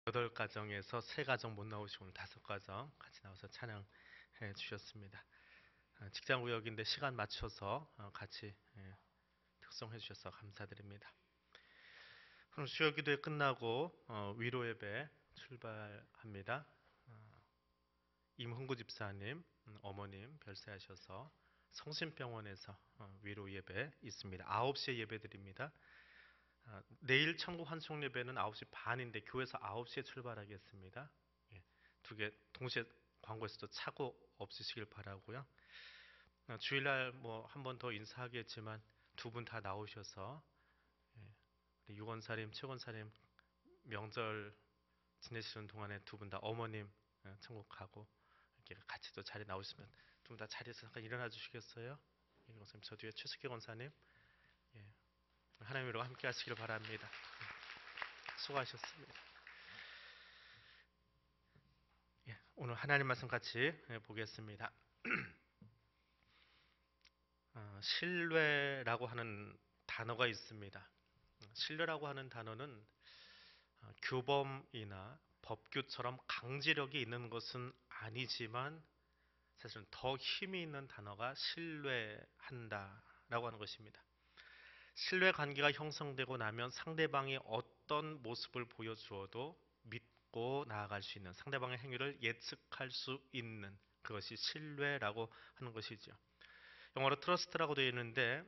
8가정에서 3가정 못 나오시고 오늘 5가정 같이 나와서 찬양해 주셨습니다. 직장구역인데 시간 맞춰서 같이 특성해 주셔서 감사드립니다. 오늘 수요기도회 끝나고 위로 예배 출발합니다. 임흥구 집사님, 어머님 별세하셔서 성심병원에서 위로 예배 있습니다. 9시에 예배 드립니다. 내일 천국 환송 예배는 9시 반인데 교회에서 9시에 출발하겠습니다. 두 개 동시에 광고에서도 착오 없으시길 바라고요. 주일날 뭐 한 번 더 인사하겠지만 두 분 다 나오셔서 유건사님, 최건사님 명절 지내시는 동안에 두 분 다 어머님 천국 가고 이렇게 같이 또 자리 나오시면 두 분 다 자리에서 잠깐 일어나 주시겠어요? 권사님 저 뒤에 최석희 권사님 하나님으로 함께 하시길 바랍니다. 수고하셨습니다. 오늘 하나님 말씀 같이 보겠습니다. 신뢰라고 하는 단어가 있습니다. 신뢰라고 하는 단어는 규범이나 법규처럼 강제력이 있는 것은 아니지만 사실은 더 힘이 있는 단어가 신뢰한다라고 하는 것입니다. 신뢰 관계가 형성되고 나면 상대방이 어떤 모습을 보여주어도 믿고 나아갈 수 있는, 상대방의 행위를 예측할 수 있는, 그것이 신뢰라고 하는 것이죠. 영어로 트러스트라고 되어 있는데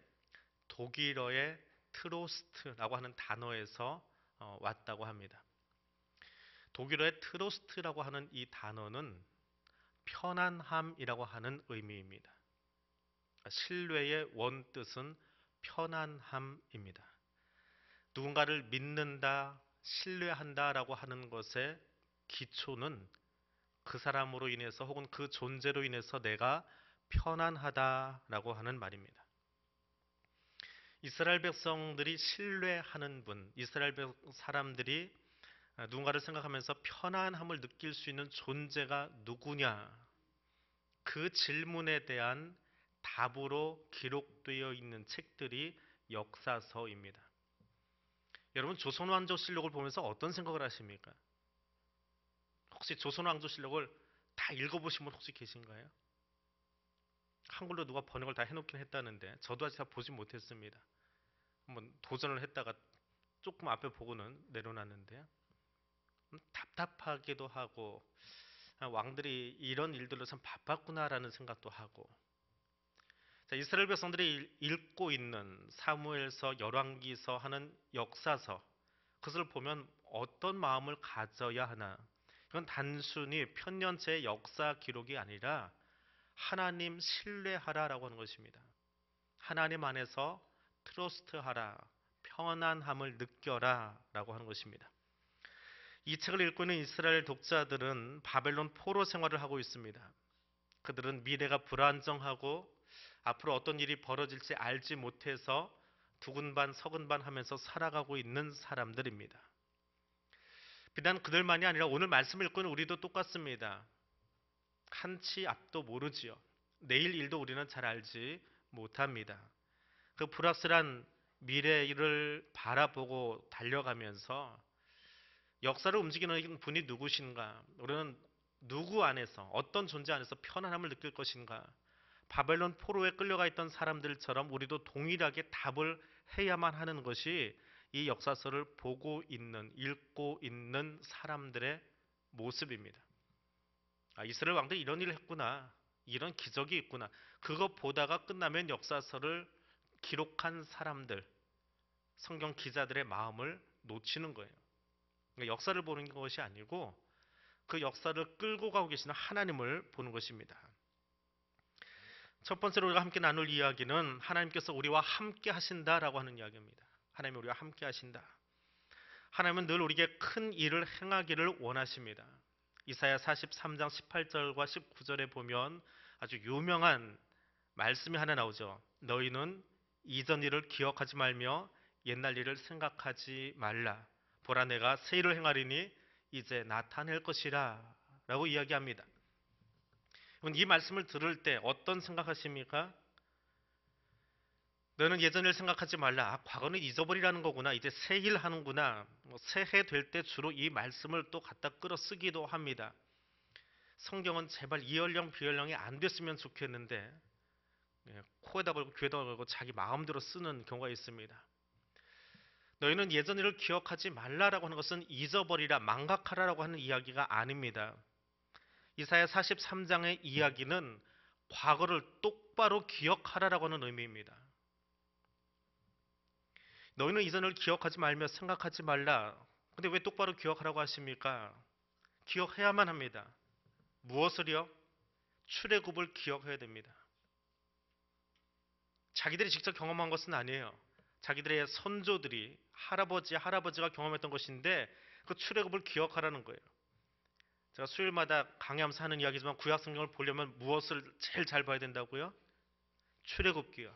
독일어의 트로스트라고 하는 단어에서 왔다고 합니다. 독일어의 트로스트라고 하는 이 단어는 편안함이라고 하는 의미입니다. 신뢰의 원뜻은 편안함입니다. 누군가를 믿는다, 신뢰한다라고 하는 것의 기초는 그 사람으로 인해서 혹은 그 존재로 인해서 내가 편안하다라고 하는 말입니다. 이스라엘 백성들이 신뢰하는 분, 이스라엘 사람들이 누군가를 생각하면서 편안함을 느낄 수 있는 존재가 누구냐? 그 질문에 대한 답으로 기록되어 있는 책들이 역사서입니다. 여러분 조선왕조실록을 보면서 어떤 생각을 하십니까? 혹시 조선왕조실록을 다 읽어보신 분 혹시 계신가요? 한글로 누가 번역을 다 해놓긴 했다는데 저도 아직 다 보지 못했습니다. 한번 도전을 했다가 조금 앞에 보고는 내려놨는데요. 답답하기도 하고 왕들이 이런 일들로 참 바빴구나라는 생각도 하고, 자, 이스라엘 백성들이 읽고 있는 사무엘서, 열왕기서 하는 역사서, 그것을 보면 어떤 마음을 가져야 하나? 이건 단순히 편년체의 역사 기록이 아니라 하나님 신뢰하라라고 하는 것입니다. 하나님 안에서 트러스트하라, 편안함을 느껴라라고 하는 것입니다. 이 책을 읽고 있는 이스라엘 독자들은 바벨론 포로 생활을 하고 있습니다. 그들은 미래가 불안정하고 앞으로 어떤 일이 벌어질지 알지 못해서 두근반 서근반 하면서 살아가고 있는 사람들입니다. 비단 그들만이 아니라 오늘 말씀을 읽고 있는 우리도 똑같습니다. 한치 앞도 모르지요. 내일 일도 우리는 잘 알지 못합니다. 그 불확실한 미래를 바라보고 달려가면서 역사를 움직이는 분이 누구신가? 우리는 누구 안에서, 어떤 존재 안에서 편안함을 느낄 것인가? 바벨론 포로에 끌려가 있던 사람들처럼 우리도 동일하게 답을 해야만 하는 것이 이 역사서를 보고 있는, 읽고 있는 사람들의 모습입니다. 이스라엘 왕들이 이런 일을 했구나, 이런 기적이 있구나, 그거 보다가 끝나면 역사서를 기록한 사람들, 성경 기자들의 마음을 놓치는 거예요. 그러니까 역사를 보는 것이 아니고 그 역사를 끌고 가고 계시는 하나님을 보는 것입니다. 첫 번째로 우리가 함께 나눌 이야기는 하나님께서 우리와 함께 하신다라고 하는 이야기입니다. 하나님이 우리와 함께 하신다. 하나님은 늘 우리에게 큰 일을 행하기를 원하십니다. 이사야 43장 18절과 19절에 보면 아주 유명한 말씀이 하나 나오죠. 너희는 이전 일을 기억하지 말며 옛날 일을 생각하지 말라. 보라 내가 새 일을 행하리니 이제 나타낼 것이라 라고 이야기합니다. 이 말씀을 들을 때 어떤 생각하십니까? 너는 예전을 생각하지 말라. 과거는 잊어버리라는 거구나. 이제 새 일 하는구나. 새해 될 때 주로 이 말씀을 또 갖다 끌어 쓰기도 합니다. 성경은 제발 이연령 비연령이 안 됐으면 좋겠는데 코에다 걸고 귀에다 걸고 자기 마음대로 쓰는 경우가 있습니다. 너희는 예전 일을 기억하지 말라라고 하는 것은 잊어버리라, 망각하라라고 하는 이야기가 아닙니다. 이사야 43장의 이야기는 과거를 똑바로 기억하라라고 하는 의미입니다. 너희는 이전을 기억하지 말며 생각하지 말라. 근데 왜 똑바로 기억하라고 하십니까? 기억해야만 합니다. 무엇을요? 출애굽을 기억해야 됩니다. 자기들이 직접 경험한 것은 아니에요. 자기들의 선조들이 할아버지가 경험했던 것인데 그 출애굽을 기억하라는 거예요. 제가 수요일마다 강의하면서 하는 이야기지만 구약 성경을 보려면 무엇을 제일 잘 봐야 된다고요? 출애굽기요.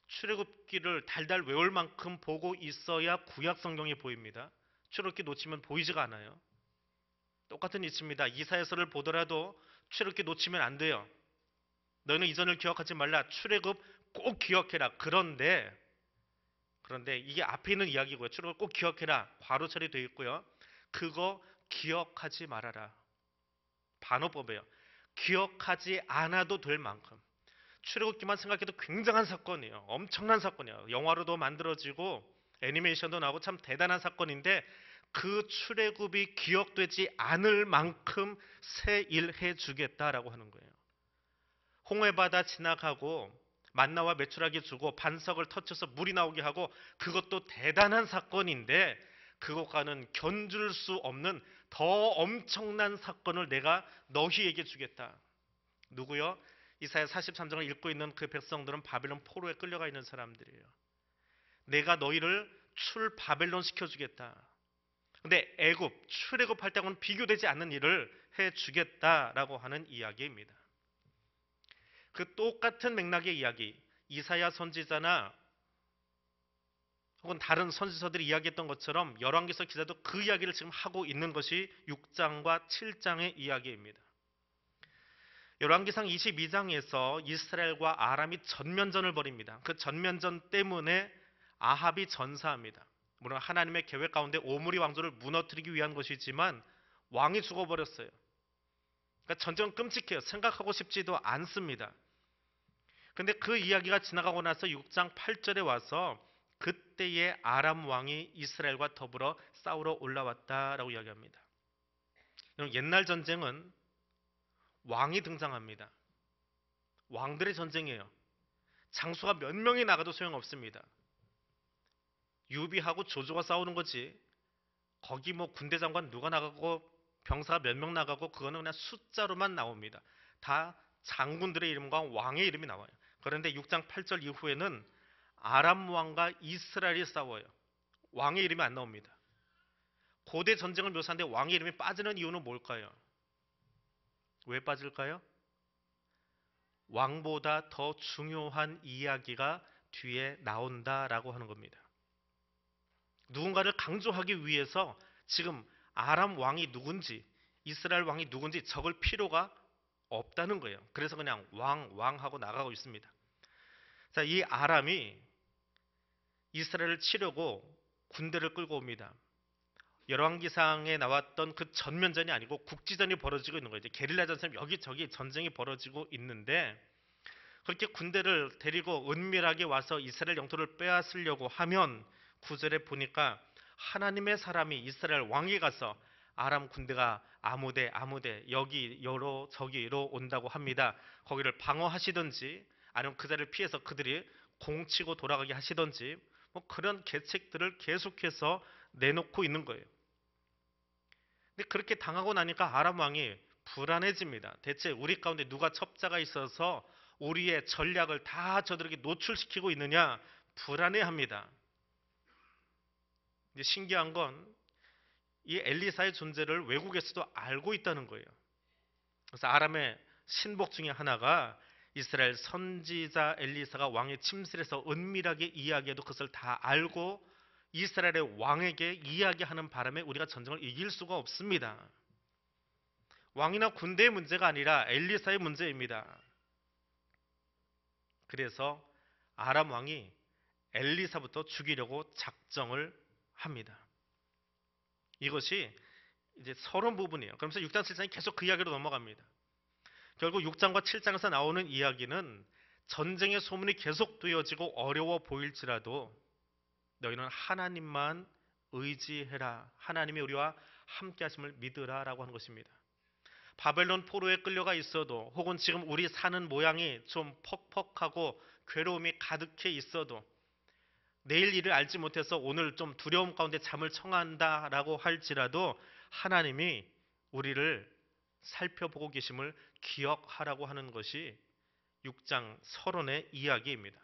출애굽기를 달달 외울 만큼 보고 있어야 구약 성경이 보입니다. 출애굽기 놓치면 보이지가 않아요. 똑같은 이치입니다. 이사야서를 보더라도 출애굽기 놓치면 안 돼요. 너희는 이전을 기억하지 말라. 출애굽 꼭 기억해라. 그런데 이게 앞에 있는 이야기고요. 출애굽 꼭 기억해라. 괄호 처리되어 있고요. 그거 기억하지 말아라. 반어법이에요. 기억하지 않아도 될 만큼. 출애굽기만 생각해도 굉장한 사건이에요. 엄청난 사건이에요. 영화로도 만들어지고 애니메이션도 나오고 참 대단한 사건인데 그 출애굽이 기억되지 않을 만큼 새 일 해주겠다라고 하는 거예요. 홍해바다 지나가고 만나와 메추라기 주고 반석을 터쳐서 물이 나오게 하고 그것도 대단한 사건인데 그것과는 견줄 수 없는 더 엄청난 사건을 내가 너희에게 주겠다. 누구요? 이사야 43장을 읽고 있는 그 백성들은 바벨론 포로에 끌려가 있는 사람들이에요. 내가 너희를 출 바벨론 시켜주겠다. 근데 애굽, 출애굽할 때하고는 비교되지 않는 일을 해주겠다라고 하는 이야기입니다. 그 똑같은 맥락의 이야기, 이사야 선지자나 혹은 다른 선지서들이 이야기했던 것처럼 열왕기서 기자도 그 이야기를 지금 하고 있는 것이 6장과 7장의 이야기입니다. 열왕기상 22장에서 이스라엘과 아람이 전면전을 벌입니다. 그 전면전 때문에 아합이 전사합니다. 물론 하나님의 계획 가운데 오므리 왕조를 무너뜨리기 위한 것이지만 왕이 죽어버렸어요. 그러니까 전쟁은 끔찍해요. 생각하고 싶지도 않습니다. 근데 그 이야기가 지나가고 나서 6장 8절에 와서 그때의 아람 왕이 이스라엘과 더불어 싸우러 올라왔다라고 이야기합니다. 옛날 전쟁은 왕이 등장합니다. 왕들의 전쟁이에요. 장수가 몇 명이 나가도 소용없습니다. 유비하고 조조가 싸우는 거지. 거기 뭐 군대 장관 누가 나가고 병사가 몇 명 나가고 그거는 그냥 숫자로만 나옵니다. 다 장군들의 이름과 왕의 이름이 나와요. 그런데 6장 8절 이후에는 아람 왕과 이스라엘이 싸워요. 왕의 이름이 안 나옵니다. 고대 전쟁을 묘사하는데 왕의 이름이 빠지는 이유는 뭘까요? 왜 빠질까요? 왕보다 더 중요한 이야기가 뒤에 나온다라고 하는 겁니다. 누군가를 강조하기 위해서 지금 아람 왕이 누군지 이스라엘 왕이 누군지 적을 필요가 없다는 거예요. 그래서 그냥 왕하고 나가고 있습니다. 자, 이 아람이 이스라엘을 치려고 군대를 끌고 옵니다. 열왕기상에 나왔던 그 전면전이 아니고 국지전이 벌어지고 있는 거예요. 게릴라 전선 여기저기 전쟁이 벌어지고 있는데 그렇게 군대를 데리고 은밀하게 와서 이스라엘 영토를 빼앗으려고 하면 9절에 보니까 하나님의 사람이 이스라엘 왕이 가서 아람 군대가 아무데 여기로 저기로 온다고 합니다. 거기를 방어하시든지 아니면 그 자리를 피해서 그들이 공치고 돌아가게 하시든지 뭐 그런 계책들을 계속해서 내놓고 있는 거예요. 근데 그렇게 당하고 나니까 아람 왕이 불안해집니다. 대체 우리 가운데 누가 첩자가 있어서 우리의 전략을 다 저들에게 노출시키고 있느냐 불안해합니다. 근데 신기한 건 이 엘리사의 존재를 외국에서도 알고 있다는 거예요. 그래서 아람의 신복 중에 하나가 이스라엘 선지자 엘리사가 왕의 침실에서 은밀하게 이야기해도 그것을 다 알고 이스라엘의 왕에게 이야기하는 바람에 우리가 전쟁을 이길 수가 없습니다. 왕이나 군대의 문제가 아니라 엘리사의 문제입니다. 그래서 아람 왕이 엘리사부터 죽이려고 작정을 합니다. 이것이 이제 서론 부분이에요. 그러면서 6장 7장이 계속 그 이야기로 넘어갑니다. 결국 6장과 7장에서 나오는 이야기는 전쟁의 소문이 계속되어지고 어려워 보일지라도 너희는 하나님만 의지해라. 하나님이 우리와 함께 하심을 믿으라 라고 하는 것입니다. 바벨론 포로에 끌려가 있어도 혹은 지금 우리 사는 모양이 좀 퍽퍽하고 괴로움이 가득해 있어도 내일 일을 알지 못해서 오늘 좀 두려움 가운데 잠을 청한다라고 할지라도 하나님이 우리를 살펴보고 계심을 기억하라고 하는 것이 6장 서론의 이야기입니다.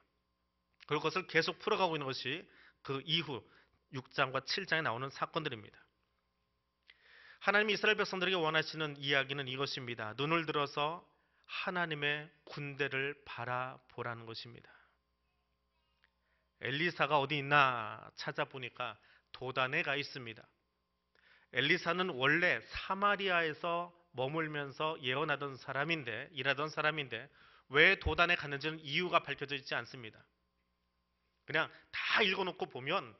그것을 계속 풀어가고 있는 것이 그 이후 6장과 7장에 나오는 사건들입니다. 하나님이 이스라엘 백성들에게 원하시는 이야기는 이것입니다. 눈을 들어서 하나님의 군대를 바라보라는 것입니다. 엘리사가 어디 있나 찾아보니까 도단에 가 있습니다. 엘리사는 원래 사마리아에서 머물면서 예언하던 사람인데, 일하던 사람인데 왜 도단에 갔는지는 이유가 밝혀져 있지 않습니다. 그냥 다 읽어놓고 보면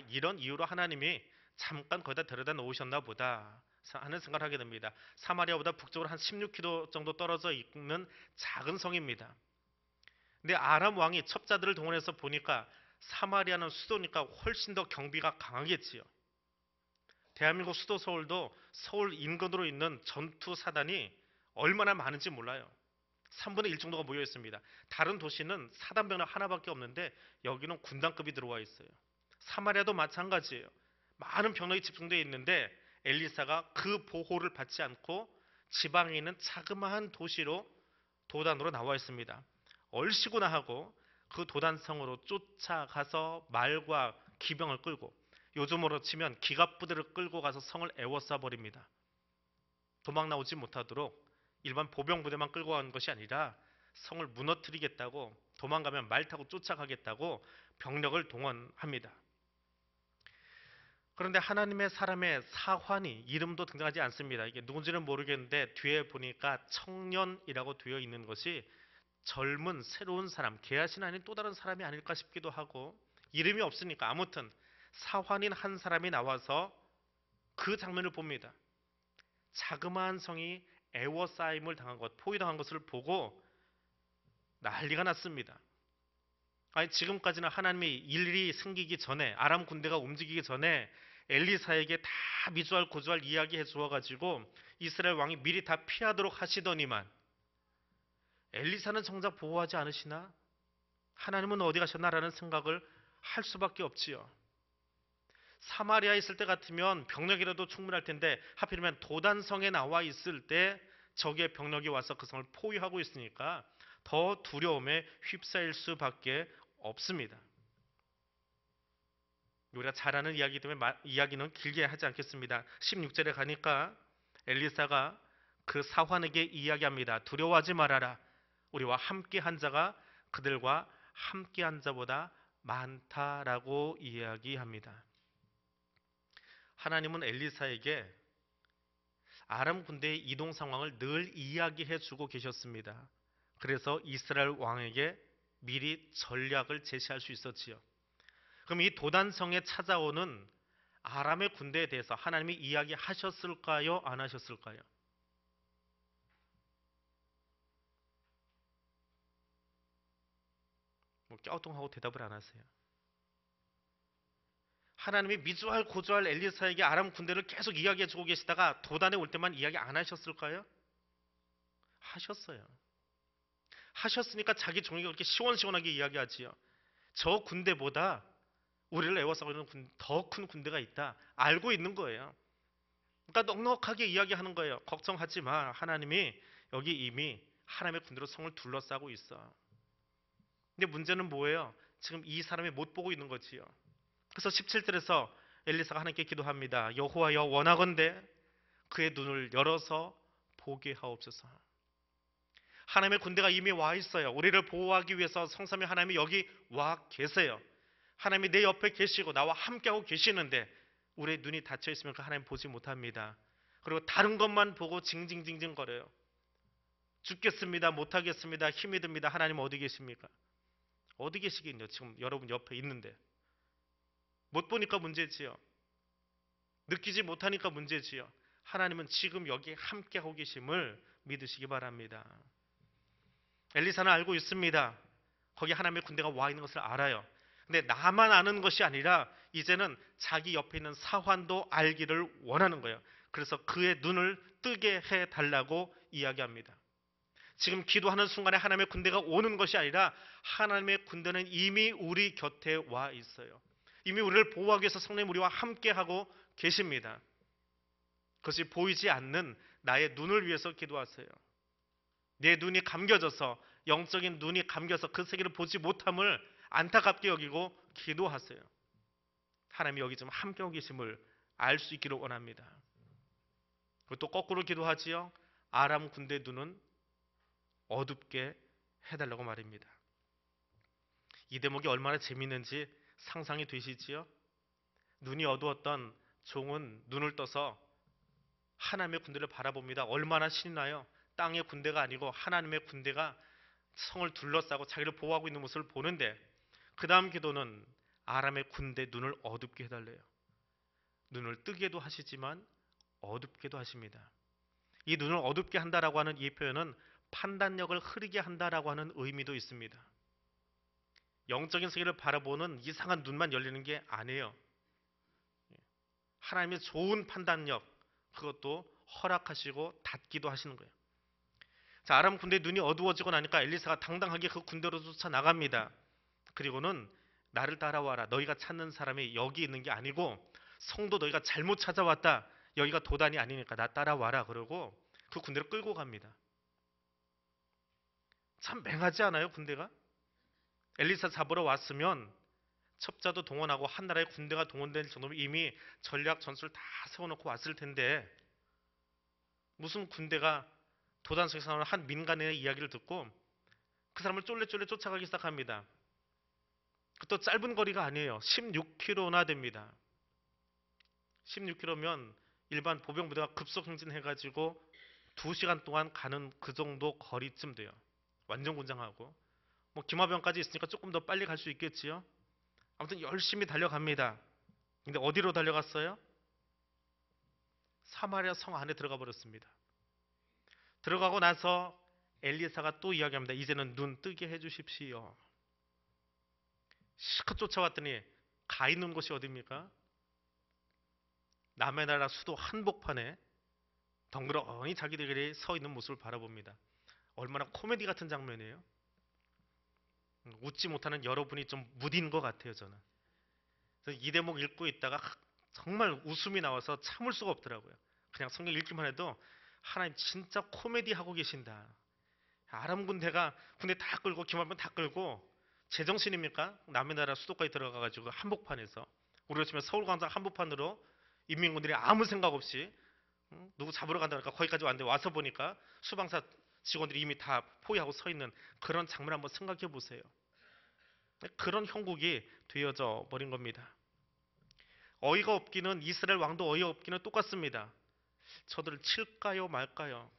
이런 이유로 하나님이 잠깐 거기다 데려다 놓으셨나 보다 하는 생각을 하게 됩니다. 사마리아보다 북쪽으로 한 16km 정도 떨어져 있는 작은 성입니다. 근데 아람 왕이 첩자들을 동원해서 보니까 사마리아는 수도니까 훨씬 더 경비가 강하겠지요. 대한민국 수도 서울도 서울 인근으로 있는 전투 사단이 얼마나 많은지 몰라요. 3분의 1 정도가 모여 있습니다. 다른 도시는 사단병력 하나밖에 없는데 여기는 군단급이 들어와 있어요. 사마리아도 마찬가지예요. 많은 병력이 집중되어 있는데 엘리사가 그 보호를 받지 않고 지방에 있는 자그마한 도시로 도단으로 나와 있습니다. 얼씨구나 하고 그 도단성으로 쫓아가서 말과 기병을 끌고, 요즘으로 치면 기갑부대를 끌고 가서 성을 에워싸 버립니다. 도망 나오지 못하도록 일반 보병부대만 끌고 간 것이 아니라 성을 무너뜨리겠다고, 도망가면 말 타고 쫓아가겠다고 병력을 동원합니다. 그런데 하나님의 사람의 사환이 이름도 등장하지 않습니다. 이게 누군지는 모르겠는데 뒤에 보니까 청년이라고 되어 있는 것이 젊은 새로운 사람, 게하신 아닌 또 다른 사람이 아닐까 싶기도 하고, 이름이 없으니까 아무튼 사환인 한 사람이 나와서 그 장면을 봅니다. 자그마한 성이 애워싸임을 당한 것, 포위당한 것을 보고 난리가 났습니다. 지금까지는 하나님이 일이 생기기 전에, 아람 군대가 움직이기 전에 엘리사에게 다 미주알 고주알 이야기해 주어가지고 이스라엘 왕이 미리 다 피하도록 하시더니만 엘리사는 정작 보호하지 않으시나? 하나님은 어디 가셨나라는 생각을 할 수밖에 없지요. 사마리아에 있을 때 같으면 병력이라도 충분할 텐데 하필이면 도단성에 나와 있을 때 적의 병력이 와서 그 성을 포위하고 있으니까 더 두려움에 휩싸일 수밖에 없습니다. 우리가 잘 아는 이야기 때문에 이야기는 길게 하지 않겠습니다. 16절에 가니까 엘리사가 그 사환에게 이야기합니다. 두려워하지 말아라. 우리와 함께한 자가 그들과 함께한 자보다 많다라고 이야기합니다. 하나님은 엘리사에게 아람 군대의 이동 상황을 늘 이야기해 주고 계셨습니다. 그래서 이스라엘 왕에게 미리 전략을 제시할 수 있었지요. 그럼 이 도단성에 찾아오는 아람의 군대에 대해서 하나님이 이야기하셨을까요? 안 하셨을까요? 껴뚱하고 대답을 안 하세요. 하나님이 미주알 고주알 엘리사에게 아람 군대를 계속 이야기해 주고 계시다가 도단에 올 때만 이야기 안 하셨을까요? 하셨어요. 하셨으니까 자기 종에게 그렇게 시원시원하게 이야기하지요. 저 군대보다 우리를 애워싸고 있는 더 큰 군대가 있다. 알고 있는 거예요. 그러니까 넉넉하게 이야기하는 거예요. 걱정하지 마. 하나님이 여기 이미 하나님의 군대로 성을 둘러싸고 있어. 근데 문제는 뭐예요? 지금 이 사람이 못 보고 있는 거지요. 그래서 17절에서 엘리사가 하나님께 기도합니다. 여호와여, 원하건대 그의 눈을 열어서 보게 하옵소서. 하나님의 군대가 이미 와 있어요. 우리를 보호하기 위해서 성삼위 하나님이 여기 와 계세요. 하나님이 내 옆에 계시고 나와 함께하고 계시는데 우리의 눈이 닫혀 있으면 그 하나님 보지 못합니다. 그리고 다른 것만 보고 징징징징 거려요. 죽겠습니다. 못하겠습니다. 힘이 듭니다. 하나님 어디 계십니까? 어디 계시겠냐? 지금 여러분 옆에 있는데 못 보니까 문제지요. 느끼지 못하니까 문제지요. 하나님은 지금 여기 함께하고 계심을 믿으시기 바랍니다. 엘리사는 알고 있습니다. 거기 하나님의 군대가 와 있는 것을 알아요. 근데 나만 아는 것이 아니라 이제는 자기 옆에 있는 사환도 알기를 원하는 거예요. 그래서 그의 눈을 뜨게 해달라고 이야기합니다. 지금 기도하는 순간에 하나님의 군대가 오는 것이 아니라 하나님의 군대는 이미 우리 곁에 와 있어요. 이미 우리를 보호하기 위해서 성령님 우리와 함께하고 계십니다. 그것이 보이지 않는 나의 눈을 위해서 기도하세요. 내 눈이 감겨져서, 영적인 눈이 감겨서 그 세계를 보지 못함을 안타깝게 여기고 기도하세요. 하나님이 여기 좀 함께하고 계심을 알 수 있기를 원합니다. 그리고 또 거꾸로 기도하지요. 아람 군대 눈은 어둡게 해달라고 말입니다. 이 대목이 얼마나 재미있는지 상상이 되시지요? 눈이 어두웠던 종은 눈을 떠서 하나님의 군대를 바라봅니다. 얼마나 신이 나요? 땅의 군대가 아니고 하나님의 군대가 성을 둘러싸고 자기를 보호하고 있는 모습을 보는데, 그 다음 기도는 아람의 군대 눈을 어둡게 해달래요. 눈을 뜨게도 하시지만 어둡게도 하십니다. 이 눈을 어둡게 한다라고 하는 이 표현은 판단력을 흐리게 한다라고 하는 의미도 있습니다. 영적인 세계를 바라보는 이상한 눈만 열리는 게 아니에요. 하나님의 좋은 판단력, 그것도 허락하시고 닫기도 하시는 거예요. 자, 아람 군대 눈이 어두워지고 나니까 엘리사가 당당하게 그 군대로 쫓아 나갑니다. 그리고는 나를 따라와라. 너희가 찾는 사람이 여기 있는 게 아니고 성도 너희가 잘못 찾아왔다. 여기가 도단이 아니니까 나 따라와라. 그러고 그 군대를 끌고 갑니다. 참 맹하지 않아요, 군대가? 엘리사 잡으러 왔으면 첩자도 동원하고 한 나라의 군대가 동원될 정도면 이미 전략 전술을 다 세워놓고 왔을 텐데, 무슨 군대가 도단 속에서 나오는 한 민간인의 이야기를 듣고 그 사람을 쫄래쫄래 쫓아가기 시작합니다. 그것도 짧은 거리가 아니에요. 16km나 됩니다. 16km면 일반 보병 부대가 급속 행진해가지고 2시간 동안 가는 그 정도 거리쯤 돼요. 완전 군장하고. 뭐 기마병까지 있으니까 조금 더 빨리 갈 수 있겠지요. 아무튼 열심히 달려갑니다. 근데 어디로 달려갔어요? 사마리아 성 안에 들어가 버렸습니다. 들어가고 나서 엘리사가 또 이야기합니다. 이제는 눈 뜨게 해주십시오. 시컷 쫓아왔더니 가 있는 곳이 어디입니까? 남의 나라 수도 한복판에 덩그러니 자기들이 서 있는 모습을 바라봅니다. 얼마나 코미디 같은 장면이에요. 웃지 못하는 여러분이 좀 무딘 것 같아요, 저는. 이 대목 읽고 있다가 정말 웃음이 나와서 참을 수가 없더라고요. 그냥 성경 읽기만 해도 하나님 진짜 코미디 하고 계신다. 아람 군대가 군대 다 끌고 기마병 다 끌고 제정신입니까? 남의 나라 수도까지 들어가가지고 한복판에서, 우리로 치면 서울광장 한복판으로 인민군들이 아무 생각 없이 누구 잡으러 간다니까 거기까지 왔는데, 와서 보니까 수방사 직원들이 이미 다 포위하고 서 있는 그런 장면 한번 생각해 보세요. 그런 형국이 되어져 버린 겁니다. 어이가 없기는, 이스라엘 왕도 어이가 없기는 똑같습니다. 저들을 칠까요 말까요?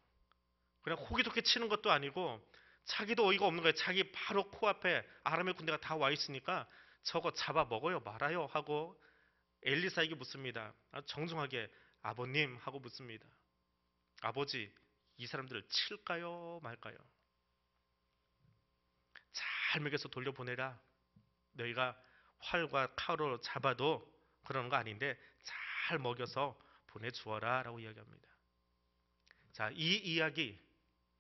그냥 호기 좋게 치는 것도 아니고 자기도 어이가 없는 거예요. 자기 바로 코앞에 아람의 군대가 다 와 있으니까 저거 잡아 먹어요 말아요 하고 엘리사에게 묻습니다. 정중하게 아버님 하고 묻습니다. 아버지, 이 사람들을 칠까요 말까요? 잘 먹여서 돌려보내라. 너희가 활과 칼로 잡아도 그러는 거 아닌데 잘 먹여서 보내주어라 라고 이야기합니다. 자, 이 이야기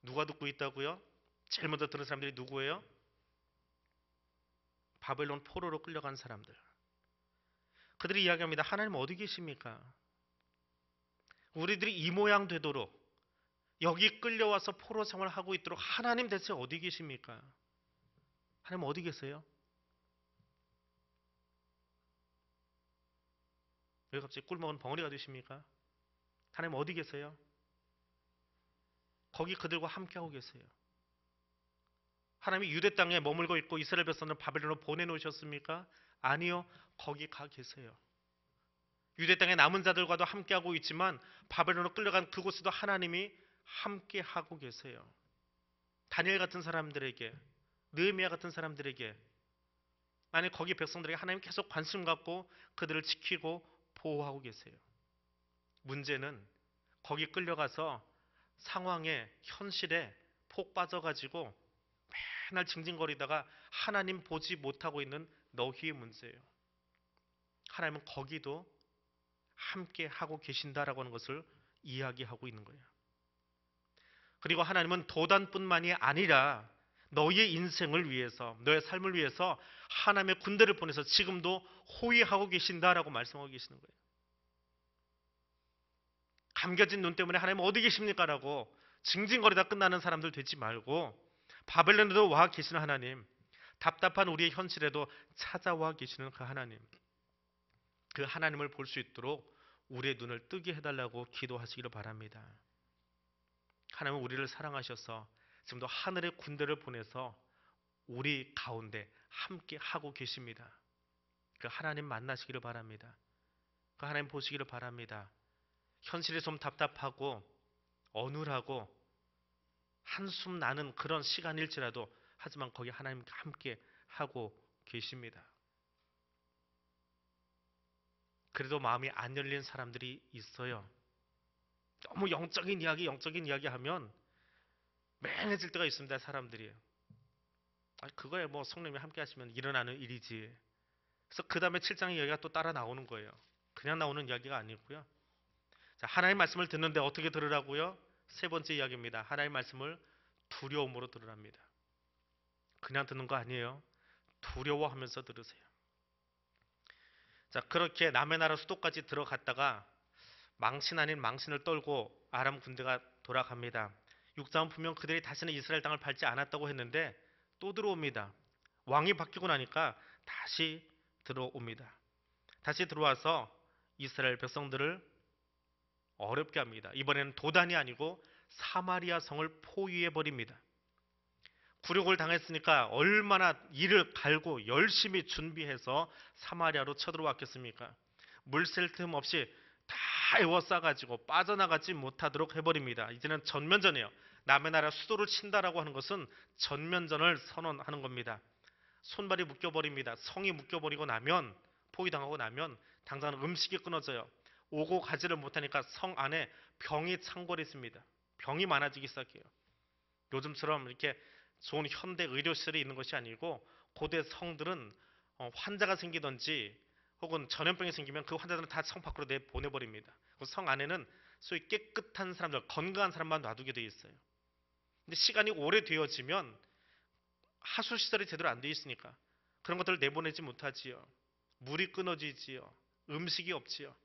누가 듣고 있다고요? 제일 먼저 들은 사람들이 누구예요? 바벨론 포로로 끌려간 사람들. 그들이 이야기합니다. 하나님 어디 계십니까? 우리들이 이 모양 되도록, 여기 끌려와서 포로 생활을 하고 있도록 하나님 대체 어디 계십니까? 하나님 어디 계세요? 왜 갑자기 꿀먹은 벙어리가 되십니까? 하나님 어디 계세요? 거기 그들과 함께하고 계세요. 하나님이 유대 땅에 머물고 있고 이스라엘 백성을 바벨론으로 보내놓으셨습니까? 아니요. 거기 가 계세요. 유대 땅의 남은 자들과도 함께하고 있지만 바벨론으로 끌려간 그곳에도 하나님이 함께하고 계세요. 다니엘 같은 사람들에게, 느헤미야 같은 사람들에게 아니 거기 백성들에게 하나님 계속 관심 갖고 그들을 지키고 보호하고 계세요. 문제는 거기 끌려가서 상황에 현실에 폭 빠져가지고 맨날 징징거리다가 하나님 보지 못하고 있는 너희의 문제예요. 하나님은 거기도 함께 하고 계신다라고 하는 것을 이야기하고 있는 거예요. 그리고 하나님은 도단뿐만이 아니라 너희의 인생을 위해서, 너의 삶을 위해서 하나님의 군대를 보내서 지금도 호위하고 계신다라고 말씀하고 계시는 거예요. 감겨진 눈 때문에 하나님 어디 계십니까? 라고 징징거리다 끝나는 사람들 되지 말고 바벨론에도 와 계시는 하나님, 답답한 우리의 현실에도 찾아와 계시는 그 하나님, 그 하나님을 볼 수 있도록 우리의 눈을 뜨게 해달라고 기도하시기를 바랍니다. 하나님은 우리를 사랑하셔서 지금도 하늘의 군대를 보내서 우리 가운데 함께 하고 계십니다. 그 하나님 만나시기를 바랍니다. 그 하나님 보시기를 바랍니다. 현실이 좀 답답하고 어눌하고 한숨 나는 그런 시간일지라도 하지만 거기 하나님과 함께 하고 계십니다. 그래도 마음이 안 열린 사람들이 있어요. 너무 영적인 이야기 하면 맹해질 때가 있습니다. 사람들이. 그거에 뭐 성령님이 함께 하시면 일어나는 일이지. 그래서 그 다음에 7장의 이야기가 또 따라 나오는 거예요. 그냥 나오는 이야기가 아니고요. 자, 하나님 말씀을 듣는데 어떻게 들으라고요? 세 번째 이야기입니다. 하나님 말씀을 두려움으로 들으랍니다. 그냥 듣는 거 아니에요. 두려워하면서 들으세요. 자, 그렇게 남의 나라 수도까지 들어갔다가 망신 아닌 망신을 떨고 아람 군대가 돌아갑니다. 6장은 분명 그들이 다시는 이스라엘 땅을 밟지 않았다고 했는데 또 들어옵니다. 왕이 바뀌고 나니까 다시 들어옵니다. 다시 들어와서 이스라엘 백성들을 어렵게 합니다. 이번에는 도단이 아니고 사마리아 성을 포위해 버립니다. 굴욕을 당했으니까 얼마나 이를 갈고 열심히 준비해서 사마리아로 쳐들어왔겠습니까? 물 셀 틈 없이 다 에워싸가지고 빠져나가지 못하도록 해버립니다. 이제는 전면전이에요. 남의 나라 수도를 친다라고 하는 것은 전면전을 선언하는 겁니다. 손발이 묶여버립니다. 성이 묶여버리고 나면, 포위당하고 나면 당장 음식이 끊어져요. 오고 가지를 못하니까 성 안에 병이 창궐했습니다. 병이 많아지기 시작해요. 요즘처럼 이렇게 좋은 현대 의료시설이 있는 것이 아니고 고대 성들은 환자가 생기든지 혹은 전염병이 생기면 그 환자들은 다 성 밖으로 내보내버립니다. 성 안에는 소위 깨끗한 사람들, 건강한 사람만 놔두게 돼 있어요. 근데 시간이 오래되어지면 하수시설이 제대로 안 돼 있으니까 그런 것들을 내보내지 못하지요. 물이 끊어지지요. 음식이 없지요.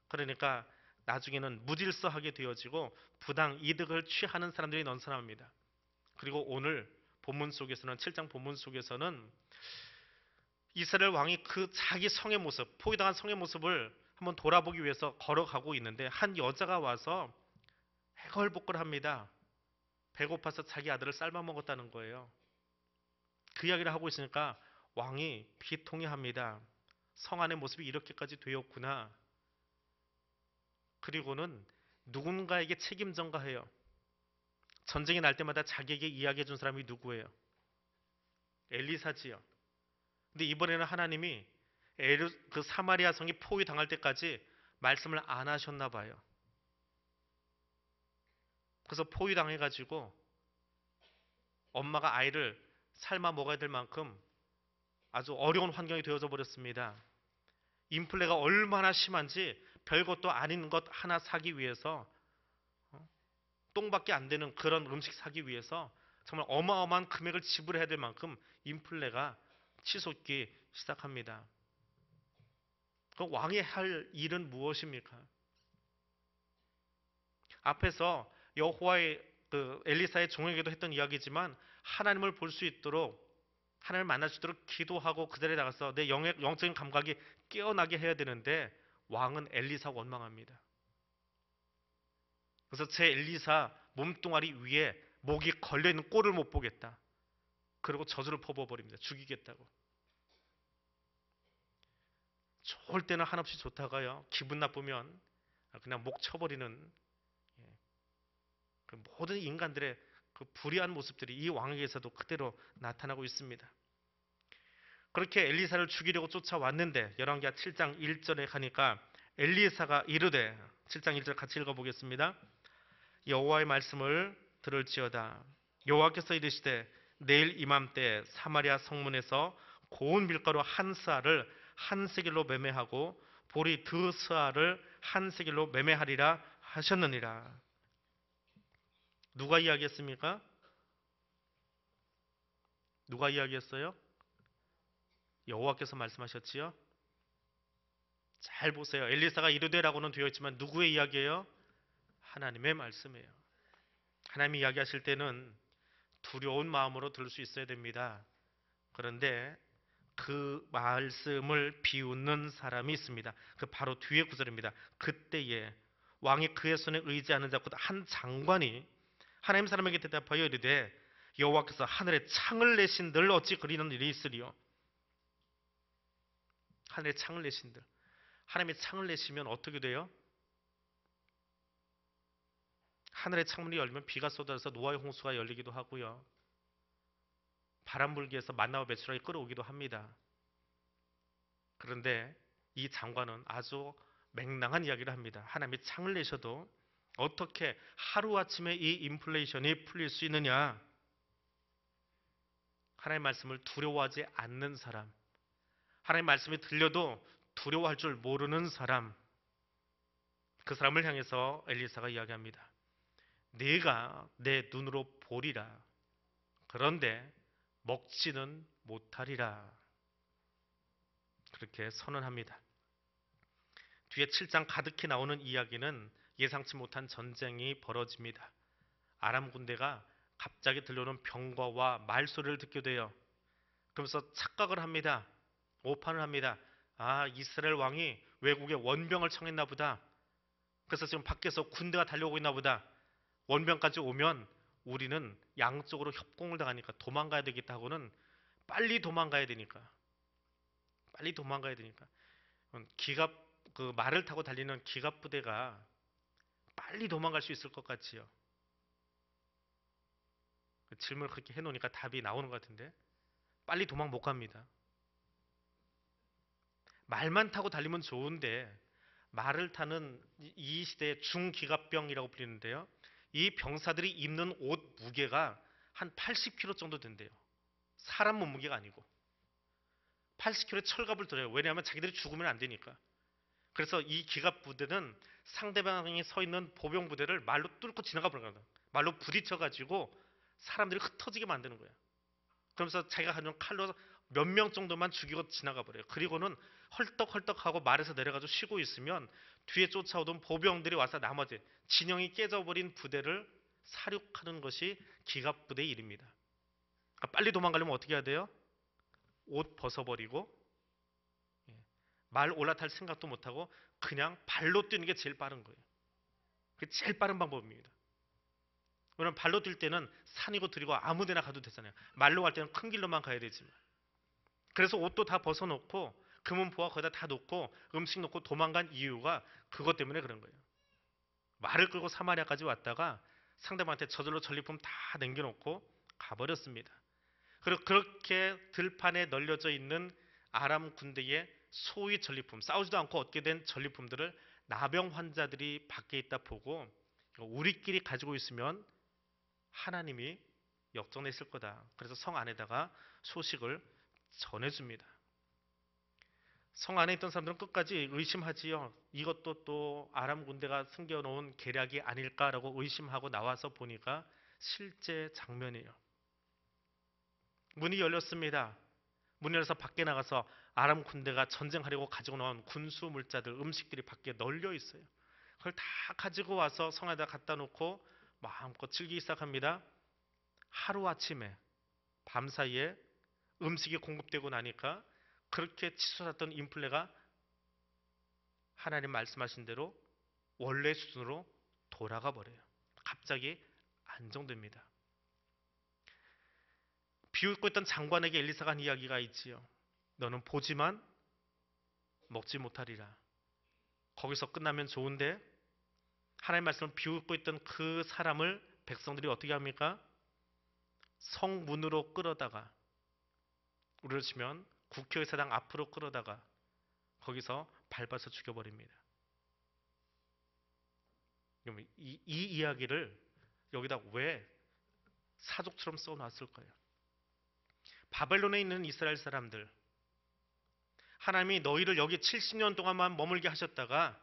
그러니까 나중에는 무질서하게 되어지고 부당 이득을 취하는 사람들이 넘쳐납니다. 그리고 오늘 본문 속에서는 7장 본문 속에서는 이스라엘 왕이 그 자기 성의 모습, 포위당한 성의 모습을 한번 돌아보기 위해서 걸어가고 있는데 한 여자가 와서 해걸복걸합니다. 배고파서 자기 아들을 삶아 먹었다는 거예요. 그 이야기를 하고 있으니까 왕이 비통해합니다. 성 안의 모습이 이렇게까지 되었구나. 그리고는 누군가에게 책임 전가해요. 전쟁이 날 때마다 자기에게 이야기해 준 사람이 누구예요? 엘리사지요. 근데 이번에는 하나님이 그 사마리아 성이 포위당할 때까지 말씀을 안 하셨나 봐요. 그래서 포위당해가지고 엄마가 아이를 삶아 먹어야 될 만큼 아주 어려운 환경이 되어져 버렸습니다. 인플레가 얼마나 심한지 별것도 아닌 것 하나 사기 위해서 똥밖에 안 되는 그런 음식 사기 위해서 정말 어마어마한 금액을 지불해야 될 만큼 인플레가 치솟기 시작합니다. 그 왕이 할 일은 무엇입니까? 앞에서 여호와의 그 엘리사의 종에게도 했던 이야기지만 하나님을 볼 수 있도록 하나님을 만날 수 있도록 기도하고 그 자리에 나가서 내 영적인 감각이 깨어나게 해야 되는데 왕은 엘리사 원망합니다. 그래서 제 엘리사 몸뚱아리 위에 목이 걸려있는 꼴을 못 보겠다. 그리고 저주를 퍼부어버립니다. 죽이겠다고. 좋을 때는 한없이 좋다가요. 기분 나쁘면 그냥 목 쳐버리는 그 모든 인간들의 그 불의한 모습들이 이 왕에게서도 그대로 나타나고 있습니다. 그렇게 엘리사를 죽이려고 쫓아왔는데 열왕기하 7장 1절에 가니까 엘리사가 이르되 7장 1절 같이 읽어보겠습니다. 여호와의 말씀을 들을지어다. 여호와께서 이르시되 내일 이맘때 사마리아 성문에서 고운 밀가루 한 스아를 한 세겔로 매매하고 보리 두 스아를 한 세겔로 매매하리라 하셨느니라. 누가 이야기했습니까? 누가 이야기했어요? 여호와께서 말씀하셨지요. 잘 보세요. 엘리사가 이르되라고는 되어 있지만 누구의 이야기예요? 하나님의 말씀이에요. 하나님이 이야기하실 때는 두려운 마음으로 들을 수 있어야 됩니다. 그런데 그 말씀을 비웃는 사람이 있습니다. 그 바로 뒤에 구절입니다. 그때에 왕이 그의 손에 의지하는 자 곧 한 장관이 하나님 사람에게 대답하여 이르되 여호와께서 하늘에 창을 내신들 어찌 그리는 일이 있으리요. 하늘에 창을 내신들. 하나님의 창을 내시면 어떻게 돼요? 하늘의 창문이 열리면 비가 쏟아져서 노아의 홍수가 열리기도 하고요. 바람 불기 해서 만나와 메추라기 끌어오기도 합니다. 그런데 이 장관은 아주 맹랑한 이야기를 합니다. 하나님이 창을 내셔도 어떻게 하루아침에 이 인플레이션이 풀릴 수 있느냐? 하나님의 말씀을 두려워하지 않는 사람, 하나님의 말씀이 들려도 두려워할 줄 모르는 사람, 그 사람을 향해서 엘리사가 이야기합니다. 네가 내 눈으로 보리라. 그런데 먹지는 못하리라. 그렇게 선언합니다. 뒤에 7장 가득히 나오는 이야기는 예상치 못한 전쟁이 벌어집니다. 아람 군대가 갑자기 들려오는 병거와 말소리를 듣게 돼요. 그러면서 착각을 합니다. 오판을 합니다. 아, 이스라엘 왕이 외국에 원병을 청했나 보다. 그래서 지금 밖에서 군대가 달려오고 있나 보다. 원병까지 오면 우리는 양쪽으로 협공을 당하니까 도망가야 되겠다고는 빨리 도망가야 되니까 기갑 그 말을 타고 달리는 기갑 부대가 빨리 도망갈 수 있을 것 같지요. 그 질문을 그렇게 해놓으니까 답이 나오는 것 같은데 빨리 도망 못 갑니다. 말만 타고 달리면 좋은데 말을 타는 이 시대의 중기갑병이라고 불리는데요. 이 병사들이 입는 옷 무게가 한 80kg 정도 된대요. 사람 몸무게가 아니고 80kg의 철갑을 들어요. 왜냐하면 자기들이 죽으면 안 되니까. 그래서 이 기갑 부대는 상대방이 서 있는 보병 부대를 말로 뚫고 지나가 버려요. 말로 부딪혀가지고 사람들이 흩어지게 만드는 거예요. 그러면서 자기가 가진 칼로 몇 명 정도만 죽이고 지나가 버려요. 그리고는 헐떡헐떡하고 말에서 내려가지고 쉬고 있으면 뒤에 쫓아오던 보병들이 와서 나머지 진영이 깨져버린 부대를 사륙하는 것이 기갑 부대의 일입니다. 그러니까 빨리 도망가려면 어떻게 해야 돼요? 옷 벗어버리고 말 올라탈 생각도 못하고 그냥 발로 뛰는 게 제일 빠른 거예요. 그게 제일 빠른 방법입니다. 왜냐면 발로 뛸 때는 산이고 들이고 아무 데나 가도 되잖아요. 말로 갈 때는 큰 길로만 가야 되지만. 그래서 옷도 다 벗어놓고 금은보화 거기다 다 놓고 음식 놓고 도망간 이유가 그것 때문에 그런 거예요. 말을 끌고 사마리아까지 왔다가 상대방한테 저절로 전리품 다 남겨놓고 가버렸습니다. 그리고 그렇게 들판에 널려져 있는 아람 군대의 소위 전리품, 싸우지도 않고 얻게 된 전리품들을 나병 환자들이 밖에 있다 보고 우리끼리 가지고 있으면 하나님이 역전했을 거다. 그래서 성 안에다가 소식을 전해줍니다. 성 안에 있던 사람들은 끝까지 의심하지요. 이것도 또 아람 군대가 숨겨놓은 계략이 아닐까라고 의심하고 나와서 보니까 실제 장면이에요. 문이 열렸습니다. 문이 열려서 밖에 나가서 아람 군대가 전쟁하려고 가지고 나온 군수 물자들, 음식들이 밖에 널려 있어요. 그걸 다 가지고 와서 성에다 갖다 놓고 마음껏 즐기기 시작합니다. 하루아침에 밤사이에 음식이 공급되고 나니까 그렇게 치솟았던 인플레가 하나님 말씀하신 대로 원래 수준으로 돌아가 버려요. 갑자기 안정됩니다. 비웃고 있던 장관에게 엘리사가 한 이야기가 있지요. 너는 보지만 먹지 못하리라. 거기서 끝나면 좋은데 하나님 말씀을 비웃고 있던 그 사람을 백성들이 어떻게 합니까? 성문으로 끌어다가 우리로 치면 국회의사당 앞으로 끌어다가 거기서 밟아서 죽여버립니다. 그럼 이 이야기를 여기다 왜 사족처럼 써놨을까요? 바벨론에 있는 이스라엘 사람들, 하나님이 너희를 여기 70년 동안만 머물게 하셨다가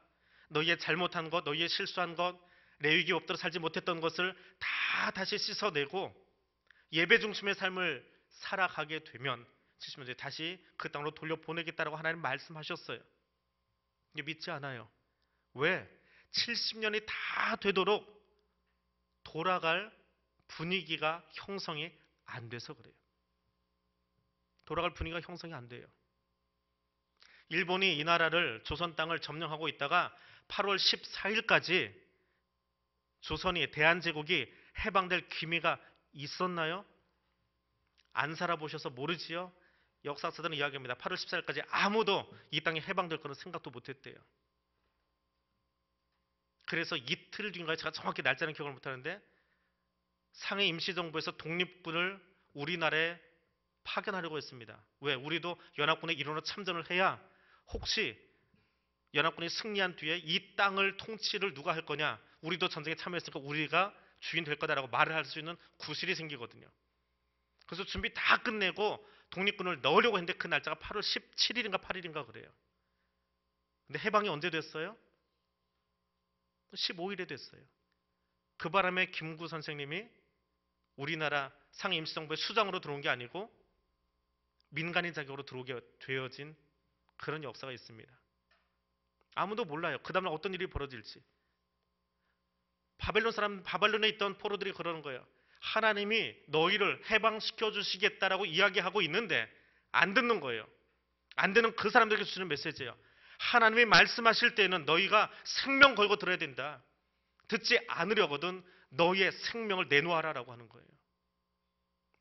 너희의 잘못한 것, 너희의 실수한 것, 레위기 법대로 살지 못했던 것을 다 다시 씻어내고 예배 중심의 삶을 살아가게 되면 70년 뒤에 다시 그 땅으로 돌려보내겠다라고 하나님 말씀하셨어요. 이게 믿지 않아요. 왜? 70년이 다 되도록 돌아갈 분위기가 형성이 안 돼서 그래요. 돌아갈 분위기가 형성이 안 돼요. 일본이 이 나라를, 조선 땅을 점령하고 있다가 8월 14일까지 조선이, 대한제국이 해방될 기미가 있었나요? 안 살아보셔서 모르지요? 역사서들은 이야기합니다. 8월 14일까지 아무도 이 땅이 해방될 거는 생각도 못했대요. 그래서 이틀 뒤인가요? 제가 정확히 날짜는 기억을 못하는데 상해 임시정부에서 독립군을 우리나라에 파견하려고 했습니다. 왜? 우리도 연합군에 일원으로 참전을 해야 혹시 연합군이 승리한 뒤에 이 땅을 통치를 누가 할 거냐? 우리도 전쟁에 참여했으니까 우리가 주인 될 거다라고 말을 할 수 있는 구실이 생기거든요. 그래서 준비 다 끝내고 독립군을 넣으려고 했는데 그 날짜가 8월 17일인가 8일인가 그래요. 근데 해방이 언제 됐어요? 15일에 됐어요. 그 바람에 김구 선생님이 우리나라 상해 임시정부의 수장으로 들어온 게 아니고 민간인 자격으로 들어오게 되어진 그런 역사가 있습니다. 아무도 몰라요. 그 다음날 어떤 일이 벌어질지. 바벨론에 있던 포로들이 그러는 거예요. 하나님이 너희를 해방시켜 주시겠다라고 이야기하고 있는데 안 듣는 거예요. 안 듣는 그 사람들에게 주시는 메시지예요. 하나님이 말씀하실 때는 너희가 생명 걸고 들어야 된다. 듣지 않으려거든 너희의 생명을 내놓아라라고 하는 거예요.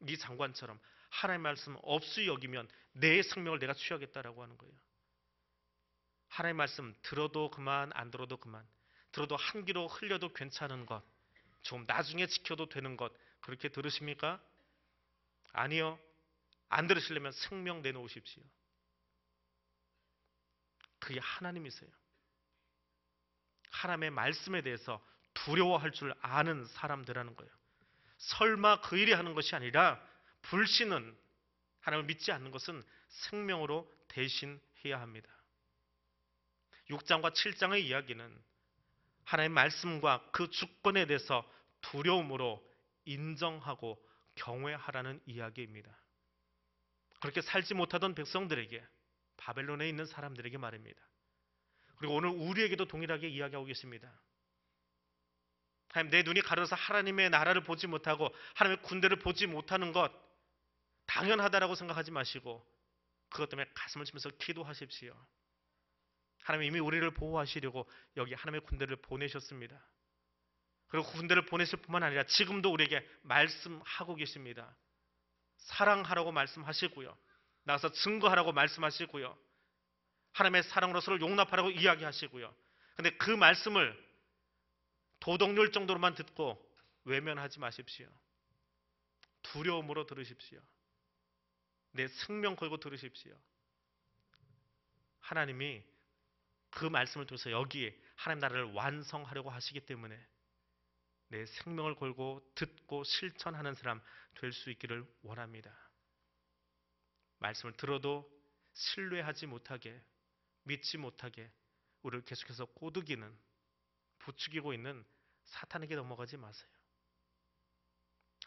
이 장관처럼 하나님의 말씀 없이 여기면 내 생명을 내가 취하겠다라고 하는 거예요. 하나님의 말씀 들어도 그만, 안 들어도 그만. 들어도 한 귀로 흘려도 괜찮은 것, 좀 나중에 지켜도 되는 것, 그렇게 들으십니까? 아니요. 안 들으시려면 생명 내놓으십시오. 그게 하나님이세요. 하나님의 말씀에 대해서 두려워할 줄 아는 사람들이라는 거예요. 설마 그 일이 하는 것이 아니라 불신은, 하나님을 믿지 않는 것은 생명으로 대신해야 합니다. 6장과 7장의 이야기는 하나님의 말씀과 그 주권에 대해서 두려움으로 인정하고 경외하라는 이야기입니다. 그렇게 살지 못하던 백성들에게, 바벨론에 있는 사람들에게 말입니다. 그리고 오늘 우리에게도 동일하게 이야기하고 계십니다. 하나님, 내 눈이 가려서 하나님의 나라를 보지 못하고 하나님의 군대를 보지 못하는 것 당연하다라고 생각하지 마시고 그것 때문에 가슴을 치면서 기도하십시오. 하나님 이미 우리를 보호하시려고 여기 하나님의 군대를 보내셨습니다. 그리고 군대를 보내실 뿐만 아니라 지금도 우리에게 말씀하고 계십니다. 사랑하라고 말씀하시고요. 나가서 증거하라고 말씀하시고요. 하나님의 사랑으로 서로 용납하라고 이야기하시고요. 그런데 그 말씀을 도덕률 정도로만 듣고 외면하지 마십시오. 두려움으로 들으십시오. 내 생명 걸고 들으십시오. 하나님이 그 말씀을 통해서 여기에 하나님 나라를 완성하려고 하시기 때문에 내 생명을 걸고 듣고 실천하는 사람 될 수 있기를 원합니다. 말씀을 들어도 신뢰하지 못하게, 믿지 못하게 우리를 계속해서 꼬드기는, 부추기고 있는 사탄에게 넘어가지 마세요.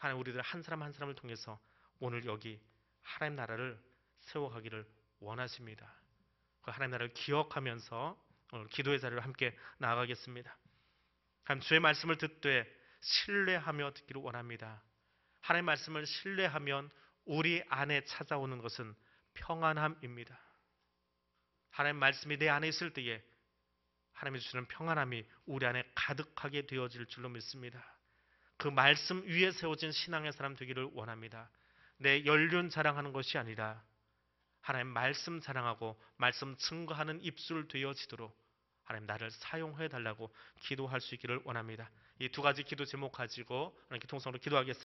하나님 우리들 한 사람 한 사람을 통해서 오늘 여기 하나님 나라를 세워가기를 원하십니다. 그 하나님 나라를 기억하면서 오늘 기도의 자리로 함께 나아가겠습니다. 하나님 주의 말씀을 듣되 신뢰하며 듣기를 원합니다. 하나님의 말씀을 신뢰하면 우리 안에 찾아오는 것은 평안함입니다. 하나님의 말씀이 내 안에 있을 때에 하나님이 주시는 평안함이 우리 안에 가득하게 되어질 줄로 믿습니다. 그 말씀 위에 세워진 신앙의 사람 되기를 원합니다. 내 연륜 자랑하는 것이 아니라 하나님 말씀 자랑하고 말씀 증거하는 입술 되어지도록 하나님 나를 사용해 달라고 기도할 수 있기를 원합니다. 이 두 가지 기도 제목 가지고 통성으로 기도하겠습니다.